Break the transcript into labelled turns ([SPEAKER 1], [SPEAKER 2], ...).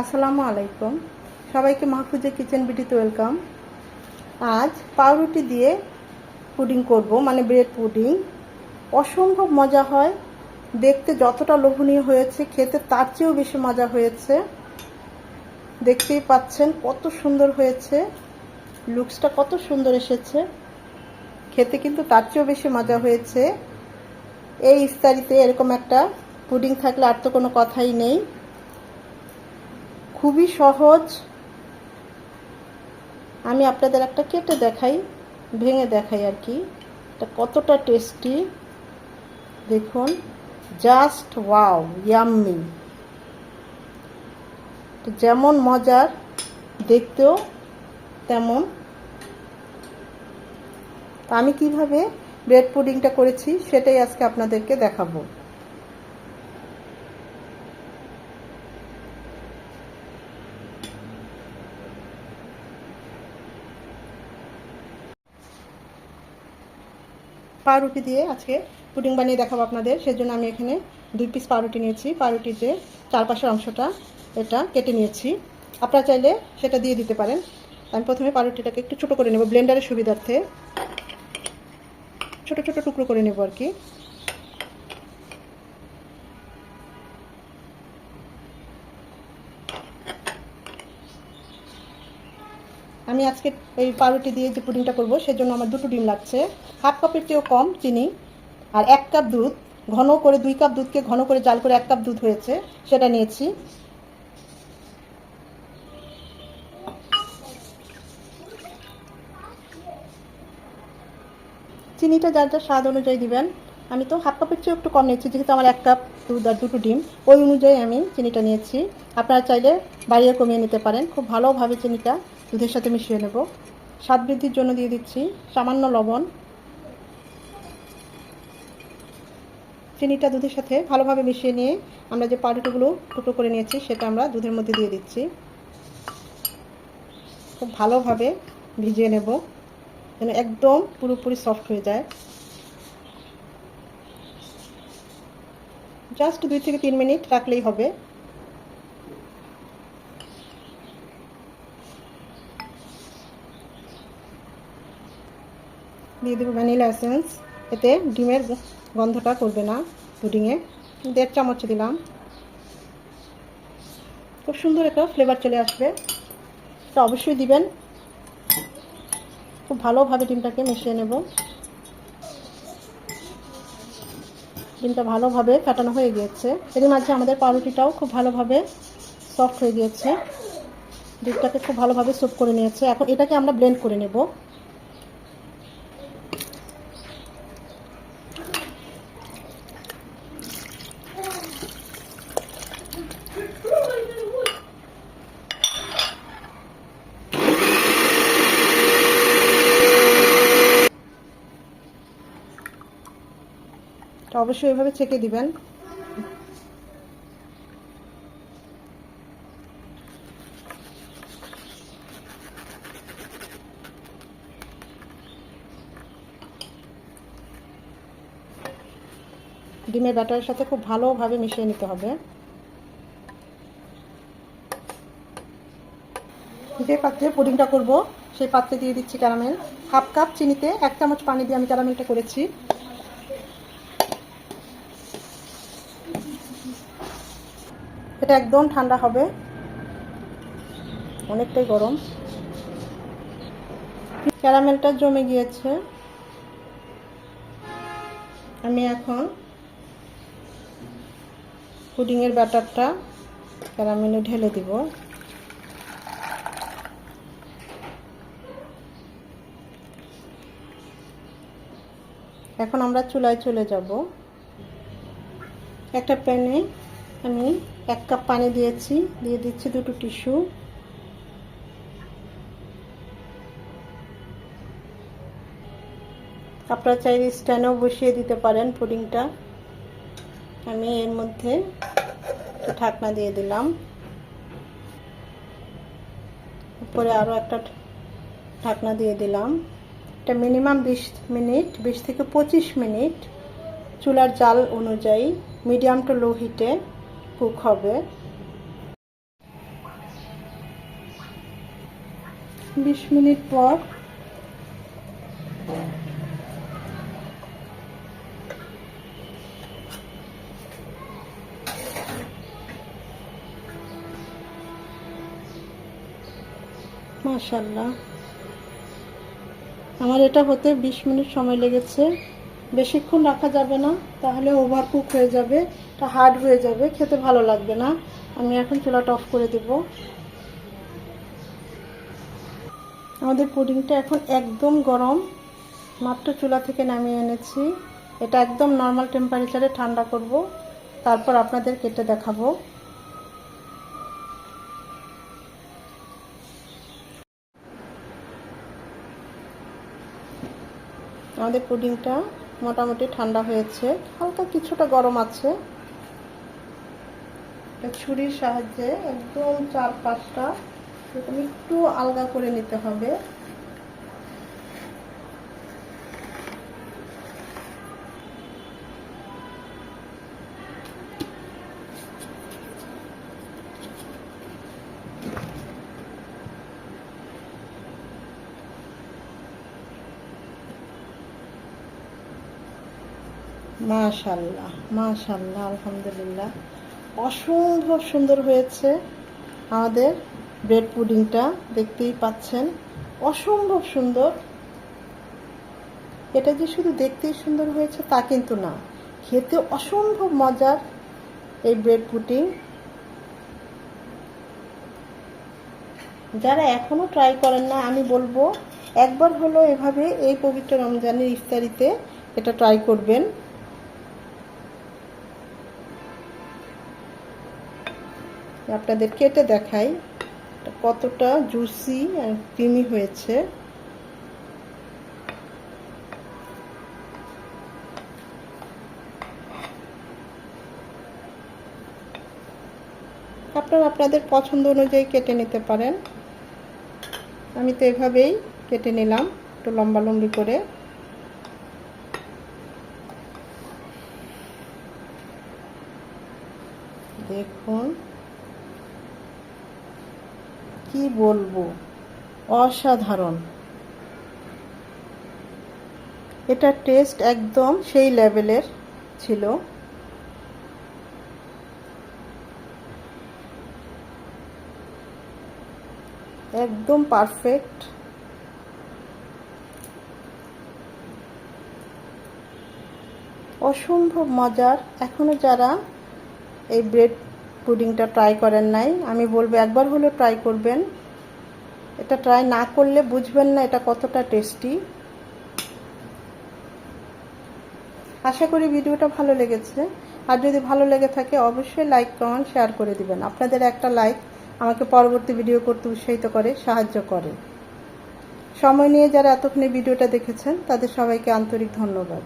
[SPEAKER 1] আসসালামু আলাইকুম, সবাইকে মাহফুজা কিচেন বিডিতে ওয়েলকাম। আজ পাউরুটি দিয়ে পুডিং করব, মানে ব্রেড পুডিং। অসম্ভব মজা হয়, দেখতে যতটা লোভনীয় হয়েছে খেতে তার চেয়েও বেশি মজা হয়েছে। দেখতেই পাচ্ছেন কত সুন্দর হয়েছে, লুকসটা কত সুন্দর এসেছে, খেতে কিন্তু তার চেয়েও বেশি মজা হয়েছে। এই ইফতারিতে এরকম একটা পুডিং থাকলে আর তো কোনো কথাই নেই। খুবই সহজ। আমি আপনাদের একটা কেটে দেখাই, ভেঙে দেখাই আর কি, এটা কতটা টেস্টি দেখুন। Just wow, yummy. যেমন মজার, দেখতেও তেমন। আমি কিভাবে ব্রেড পুডিংটা করেছি সেটাই আজকে আপনাদেরকে দেখাবো। পাউরুটি দিয়ে আজকে পুডিং বানিয়ে দেখাবো আপনাদের। সেজন্য আমি এখানে 2 পিস পাউরুটি নিয়েছি। পাউরুটিতে চারপাশের অংশটা এটা কেটে নিয়েছি, আপনারা চাইলে সেটা দিয়ে দিতে পারেন। আমি প্রথমে পাউরুটিটাকে একটু ছোটো করে নেব, ব্লেন্ডারের সুবিধার্থে ছোট ছোট টুকরো করে নেব আর কি। আমি আজকে এই পাউরুটি দিয়ে যে পুডিংটা করব সেজন্য আমার 2টো ডিম লাগছে, হাফ কাপের চেয়েও কম চিনি, আর 1 কাপ দুধ। ঘন করে 2 কাপ দুধকে ঘন করে জাল করে 1 কাপ দুধ হয়েছে, সেটা নিয়েছি। চিনিটা যার যার স্বাদ অনুযায়ী দিবেন। আমি তো হাফ কাপের চেয়ে একটু কম নিয়েছি, যেহেতু আমার 1 কাপ দুধ আর 2টো ডিম, ওই অনুযায়ী আমি চিনিটা নিয়েছি। আপনারা চাইলে বাড়িয়ে কমিয়ে নিতে পারেন। খুব ভালোভাবে চিনিটা দুধের সাথে মিশিয়ে নেব। স্বাদ বৃদ্ধির জন্য দিয়ে দিচ্ছি সামান্য লবণ। চিনিটা দুধের সাথে ভালোভাবে মিশিয়ে নিয়ে আমরা যে পাউরুটিগুলো টুকরো করে নিয়েছি সেটা আমরা দুধের মধ্যে দিয়ে দিচ্ছি। খুব ভালোভাবে ভিজিয়ে নেব যেন একদম পুরোপুরি সফট হয়ে যায়। জাস্ট 2 থেকে 3 মিনিট রাখলেই হবে। দিয়ে দেবো ভ্যানিলা এসেন্স, এতে ডিমের গন্ধটা করবে না পুডিংয়ে। 1.5 চামচ দিলাম, খুব সুন্দর একটা ফ্লেভার চলে আসবে, তো অবশ্যই দিবেন। খুব ভালোভাবে ডিমটাকে মিশিয়ে নেব। ডিমটা ভালোভাবে ফাটানো হয়ে গিয়েছে, এর মাঝে আমাদের পাউরুটিটাও খুব ভালোভাবে সফট হয়ে গিয়েছে। দুধটাকে খুব ভালোভাবে স্যুপ করে নিয়েছে। এখন এটাকে আমরা ব্লেন্ড করে নেব। তো অবশ্যই এভাবে ছেঁকে দিবেন। ডিমের ব্যাটারের সাথে খুব ভালোভাবে মিশিয়ে নিতে হবে। যে পাত্রে পুডিংটা করব সেই পাত্রে দিয়ে দিচ্ছি ক্যারামেল। হাফ কাপ চিনিতে 1 চামচ পানি দিয়ে আমি ক্যারামেলটা করেছি। এটা একদম ঠান্ডা হবে, অনেকটাই গরম। ক্যারামেলটা জমে গিয়েছে। আমি এখন পুডিংয়ের ব্যাটারটা ক্যারামেলে ঢেলে দিব। এখন আমরা চুলায় চলে যাব। একটা প্যানে আমি 1 কাপ পানি দিয়েছি, দিয়ে দিচ্ছি 2টো টিস্যু। আপনারা চাইলে স্ট্যান্ডেও বসিয়ে দিতে পারেন পুডিংটা। আমি এর মধ্যে ঢাকনা দিয়ে দিলাম, উপরে আরও একটা ঢাকনা দিয়ে দিলাম। এটা মিনিমাম 20 থেকে 25 মিনিট চুলার জাল অনুযায়ী মিডিয়াম টু লো হিটে কুক হবে। 20 মিনিট পর মাশাআল্লাহ, আমার এটা হতে 20 মিনিট সময় লেগেছে। বেশিক্ষণ রাখা যাবে না, তাহলে ওভারকুক হয়ে যাবে, এটা হার্ড হয়ে যাবে, খেতে ভালো লাগবে না। আমি এখন চুলাটা অফ করে দেব। আমাদের পুডিংটা এখন একদম গরম, মাত্র চুলা থেকে নামিয়ে এনেছি। এটা একদম নর্মাল টেম্পারেচারে ঠান্ডা করব, তারপর আপনাদের কেটে দেখাবো। আমাদের পুডিংটা মোটামুটি ঠান্ডা হয়েছে, হালকা কিছুটা গরম আছে। ছুরির সাহায্যে একদম 4-5টা এরকম একটু আলগা করে নিতে হবে। মাশাআল্লাহ মাশাআল্লাহ, আলহামদুলিল্লাহ, অসম্ভব সুন্দর হয়েছে আমাদের ব্রেড পুডিংটা। দেখতেই পাচ্ছেন অসম্ভব সুন্দর। এটা যে শুধু দেখতেই সুন্দর হয়েছে তা কিন্তু না, খেতে অসম্ভব মজার এই ব্রেড পুডিং। যারা এখনো ট্রাই করেন না, আমি বলবো একবার হলো এভাবে এই পবিত্র রমজানের ইফতারিতে এটা ট্রাই করবেন। আপনাদের কেটে দেখাই কতটা জুসি আর ক্রিমি হয়েছে। আপনারা আপনাদের পছন্দ অনুযায়ী কেটে নিতে পারেন। আমি তো এভাবেই কেটে নিলাম, একটু লম্বা লম্বি করে। দেখুন কি বলবো, অসাধারণ। এটা টেস্ট একদম সেই লেভেলের ছিল। একদম পারফেক্ট। অসম্ভব মজার। এখনো যারা এই ব্রেড পুডিংটা ট্রাই করেন নাই, আমি বলবো একবার হলেও ট্রাই করবেন। এটা ট্রাই না করলে বুঝবেন না এটা কতটা টেস্টি। আশা করি ভিডিওটা ভালো লেগেছে। আর যদি ভালো লেগে থাকে অবশ্যই লাইক কমেন্ট শেয়ার করে দিবেন। আপনাদের একটা লাইক আমাকে পরবর্তী ভিডিও করতে উৎসাহিত করে, সাহায্য করে। সময় নিয়ে যারা এতক্ষণ ভিডিওটা দেখেছেন তাদের সবাইকে আন্তরিক ধন্যবাদ।